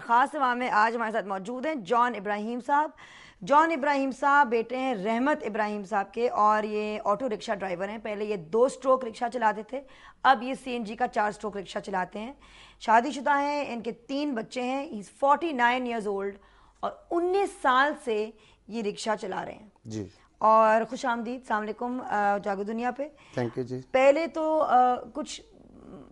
ख़ास सभा में आज हमारे साथ मौजूद हैं जॉन इब्राहिम साहब। जॉन इब्राहिम साहब बेटे हैं रहमत इब्राहिम साहब के और ये ऑटो रिक्शा ड्राइवर हैं। पहले ये 2 स्ट्रोक रिक्शा चलाते थे, अब ये CNG का 4 स्ट्रोक रिक्शा चलाते हैं। शादीशुदा हैं, इनके 3 बच्चे हैं। ही इज़ 49 ईयर्स ओल्ड और 19 साल से ये रिक्शा चला रहे हैं जी। और खुश आमदीद, अस्सलाम वालेकुम जागो दुनिया पे। थैंक यू जी। पहले तो कुछ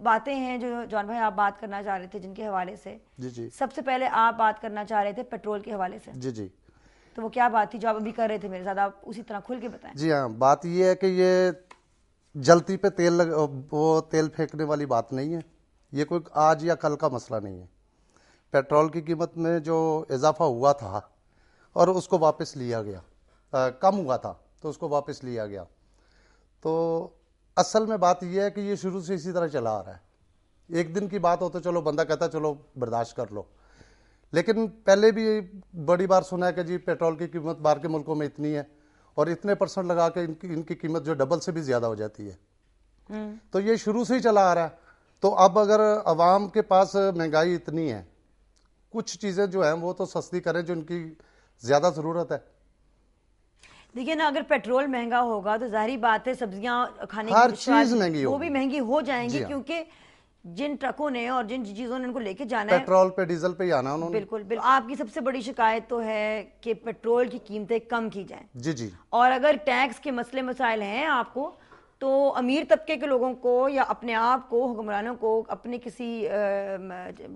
बातें हैं जो जॉन भाई आप बात करना चाह रहे थे जिनके हवाले से। जी जी। सबसे पहले आप बात करना चाह रहे थे पेट्रोल के हवाले से। जी जी। तो वो क्या बात थी जो आप अभी कर रहे थे मेरे साथ, आप उसी तरह खुल के बताएं। जी हाँ, बात ये है कि ये जलती पे वो तेल फेंकने वाली बात नहीं है। ये कोई आज या कल का मसला नहीं है। पेट्रोल की कीमत में जो इजाफा हुआ था और उसको वापस लिया गया, कम हुआ था तो उसको वापस लिया गया। तो असल में बात यह है कि ये शुरू से इसी तरह चला आ रहा है। एक दिन की बात हो तो चलो बंदा कहता चलो बर्दाश्त कर लो, लेकिन पहले भी बड़ी बार सुना है कि जी पेट्रोल की कीमत बाहर के मुल्कों में इतनी है और इतने % लगा के इनकी कीमत जो डबल से भी ज़्यादा हो जाती है। तो ये शुरू से ही चला आ रहा है। तो अब अगर आवाम के पास महंगाई इतनी है, कुछ चीज़ें जो हैं वो तो सस्ती करें जो इनकी ज़्यादा ज़रूरत है। देखिए ना, अगर पेट्रोल महंगा होगा तो जाहिर बात है सब्जियां खाने हर की चीज़ महंगी वो होगी। भी महंगी हो जाएंगी, हाँ। क्योंकि जिन ट्रकों ने और जिन चीज़ों ने उनको लेके जाना है पेट्रोल पे डीजल पे ही आना उन्होंने। बिल्कुल बिल्कुल। आपकी सबसे बड़ी शिकायत तो है कि पेट्रोल की कीमतें कम की जाएं। जी जी। और अगर टैक्स के मसले मसाइल हैं आपको, तो अमीर तबके के लोगों को या अपने आप को, हुक्मरानों को अपने किसी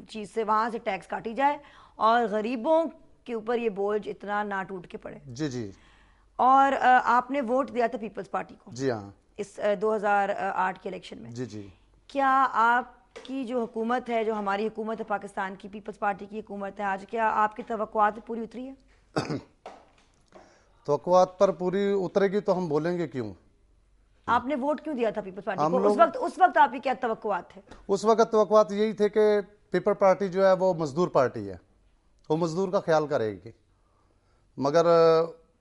चीज़ से वहाँ से टैक्स काटी जाए और गरीबों के ऊपर ये बोझ इतना ना टूट के पड़े। जी जी। और आपने वोट दिया था पीपल्स पार्टी को जी हाँ। इस 2008 के इलेक्शन में। जी जी। क्या आपकी जो हुकूमत है, जो हमारी हुकूमत है पाकिस्तान की, पीपल्स पार्टी की हुकूमत है आज, क्या आपकी तवक्कुआत पूरी उतरी है? तवक्कुआत पर पूरी उतरेगी तो हम बोलेंगे क्यों? आपने वोट क्यों दिया था पीपल्स पार्टी हम को? उस वक्त आपकी क्या तवक्कुआत थे? उस वक्त तवक्कुआत यही थे कि पीपल पार्टी जो है वो मजदूर पार्टी है, वो मजदूर का ख्याल करेगी। मगर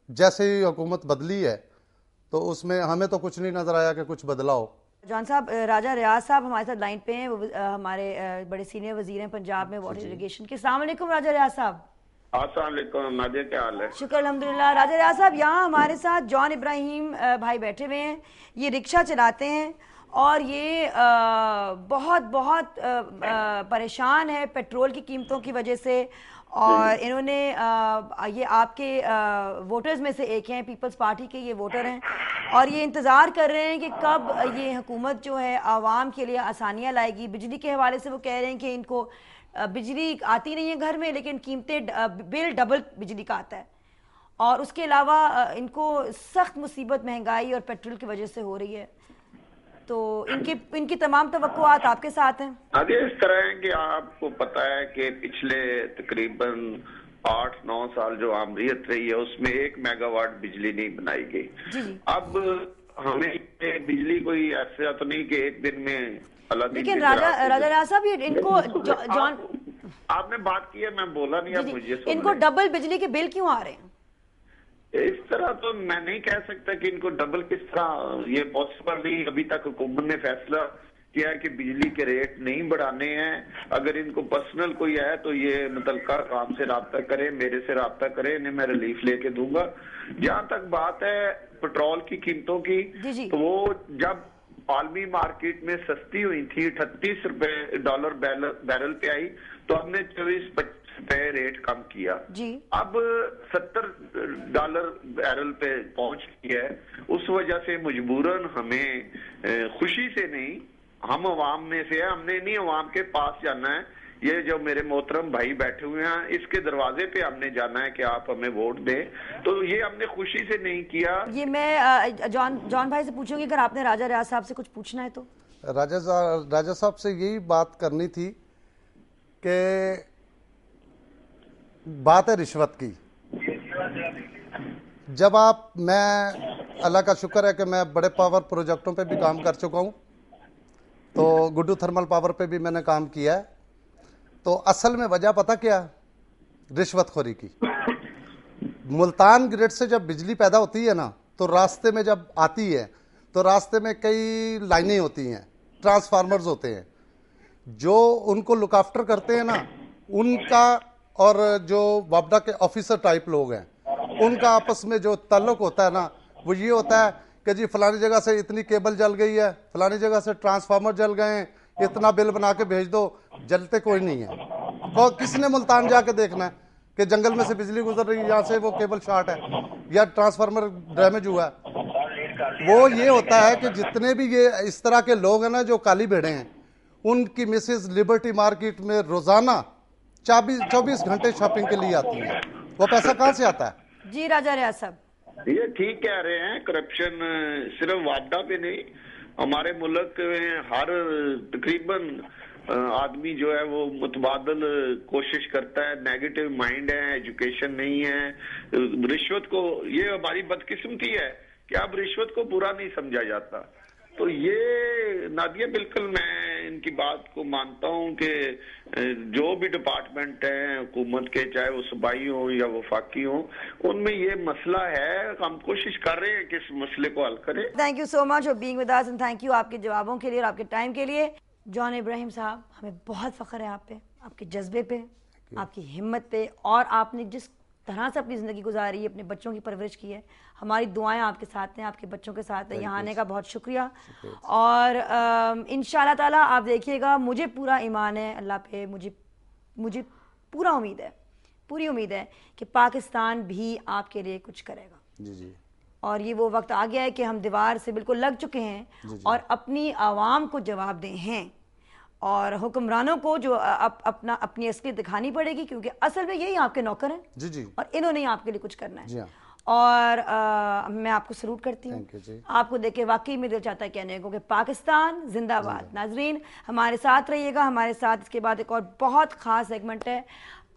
जैसे ही हुकूमत बदली है तो उसमें हमें तो कुछ नहीं नजर आया कि कुछ बदला हो। जॉन साहब, राजा रियाज साहब हमारे साथ लाइन पे हैं। वो हमारे बड़े सीनियर वजीर हैं पंजाब में वाटर इरिगेशन के। अस्सलाम वालेकुम राजा रियाज साहब। अस्सलाम वालेकुम नादिया, क्या हाल है? शुक्र अल्हम्दुलिल्लाह। राजा रियाज साहब, यहाँ हमारे साथ जॉन इब्राहिम भाई बैठे हुए हैं। ये रिक्शा चलाते हैं और ये बहुत बहुत परेशान है पेट्रोल की कीमतों की वजह से। और इन्होंने ये आपके वोटर्स में से एक हैं, पीपल्स पार्टी के ये वोटर हैं और ये इंतज़ार कर रहे हैं कि कब ये हुकूमत जो है आवाम के लिए आसानियाँ लाएगी। बिजली के हवाले से वो कह रहे हैं कि इनको बिजली आती नहीं है घर में, लेकिन कीमतें बिल डबल बिजली का आता है। और उसके अलावा इनको सख्त मुसीबत महंगाई और पेट्रोल की वजह से हो रही है। तो इनकी तमाम तवक्कुआत आपके साथ हैं। आगे इस तरह है कि आपको पता है कि पिछले तकरीबन 8-9 साल जो आमरीत रही है उसमें 1 मेगावाट बिजली नहीं बनाई गई। जी जी। अब हमें बिजली कोई ऐसा तो नहीं कि एक दिन में लेकिन राजा साहब, ये इनको जॉन आपने बात की है, मैं बोला नहीं, आप मुझे इनको डबल बिजली के बिल क्यों आ रहे हैं? इस तरह तो मैं नहीं कह सकता कि इनको डबल किस तरह, ये पॉसिबल नहीं। अभी तक हुकूमत ने फैसला किया है कि बिजली के रेट नहीं बढ़ाने हैं। अगर इनको पर्सनल कोई है तो ये मुतल्लिका काम से राब्ता करे, मेरे से राब्ता करे, इन्हें मैं रिलीफ लेके दूंगा। जहां तक बात है पेट्रोल की कीमतों की, तो वो जब आलमी मार्केट में सस्ती हुई थी, $38 बैरल पे आई, तो हमने 24-25 रुपए रेट कम किया जी। अब $70 बैरल पे पहुंच गया है। उस वजह से मजबूरन हमें खुशी से नहीं, हम अवाम में से है, हमने नहीं अवाम के पास जाना है। ये जो मेरे मोहतरम भाई बैठे हुए हैं, इसके दरवाजे पे हमने जाना है कि आप हमें वोट दें। तो ये हमने खुशी से नहीं किया। ये मैं जॉन भाई से पूछूंगी, अगर आपने राजा रियाज साहब से कुछ पूछना है तो। राजा साहब से यही बात करनी थी कि बात है रिश्वत की। जब मैं अल्लाह का शुक्र है कि मैं बड़े पावर प्रोजेक्टों पे भी काम कर चुका हूँ, तो गुड्डू थर्मल पावर पे भी मैंने काम किया है। तो असल में वजह पता क्या, रिश्वतखोरी की। मुल्तान ग्रिड से जब बिजली पैदा होती है ना, तो रास्ते में जब आती है तो रास्ते में कई लाइनें होती हैं, ट्रांसफार्मर्स होते हैं, जो उनको लुक आफ्टर करते हैं ना, उनका और जो वापडा के ऑफिसर टाइप लोग हैं, उनका आपस में जो ताल्लुक होता है ना, वो ये होता है कि जी फलानी जगह से इतनी केबल जल गई है, फलानी जगह से ट्रांसफार्मर जल गए हैं, इतना बिल बना के भेज दो। जलते कोई नहीं है। तो किसने मुल्तान जाके देखना है कि जंगल में से बिजली गुजर रही है, यहाँ से वो केबल शॉर्ट है या ट्रांसफार्मर डैमेज हुआ है। वो ये होता है कि जितने भी ये इस तरह के लोग हैं ना जो काली भेड़े हैं, उनकी मिसेज लिबर्टी मार्केट में रोजाना 24 घंटे शॉपिंग के लिए आती है। वो पैसा कहाँ से आता है? जी राजा रियाज साहब, ये ठीक कह रहे हैं। करप्शन सिर्फ वापडा पे नहीं, हमारे मुल्क में हर तकरीबन आदमी जो है वो मुतबादल कोशिश करता है। नेगेटिव माइंड है, एजुकेशन नहीं है। रिश्वत को, ये हमारी बदकिस्मती है कि अब रिश्वत को बुरा नहीं समझा जाता। तो ये नादिया, बिल्कुल मैं इनकी बात को मानता हूं कि जो भी डिपार्टमेंट हैं हुकूमत के, चाहे वो सूबाई हो या वफाकी हो, उनमें ये मसला है। हम कोशिश कर रहे हैं कि इस मसले को हल करें। Thank you so much for being with us and thank you आपके जवाबों के लिए और आपके टाइम के लिए। जॉन इब्राहिम साहब, हमें बहुत फख्र है आप पे, आपके जज्बे पे, आपकी हिम्मत पे, और आपने जिस तरह से अपनी ज़िंदगी गुजारी है, अपने बच्चों की परवरिश की है। हमारी दुआएं आपके साथ हैं, आपके बच्चों के साथ हैं। यहाँ आने का बहुत शुक्रिया। और इंशाल्लाह ताला आप देखिएगा, मुझे पूरा ईमान है अल्लाह पे, मुझे पूरा उम्मीद है, पूरी उम्मीद है कि पाकिस्तान भी आपके लिए कुछ करेगा। जी जी। और ये वो वक्त आ गया है कि हम दीवार से बिल्कुल लग चुके हैं और अपनी आवाम को जवाब दें हैं, और हुक्मरानों को जो अपनी असलियत दिखानी पड़ेगी, क्योंकि असल में यही आपके नौकर हैं। जी जी। और इन्होंने ही आपके लिए कुछ करना है। जी हाँ। और मैं आपको सलूट करती हूँ। थैंक यू जी। आपको देखे वाकई में दिल चाहता है कहने को कि पाकिस्तान जिंदाबाद। नाजरीन, हमारे साथ रहिएगा, हमारे साथ इसके बाद एक और बहुत खास सेगमेंट है,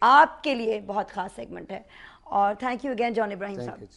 आपके लिए बहुत खास सेगमेंट है। और thank you again John Ibrahim साहब।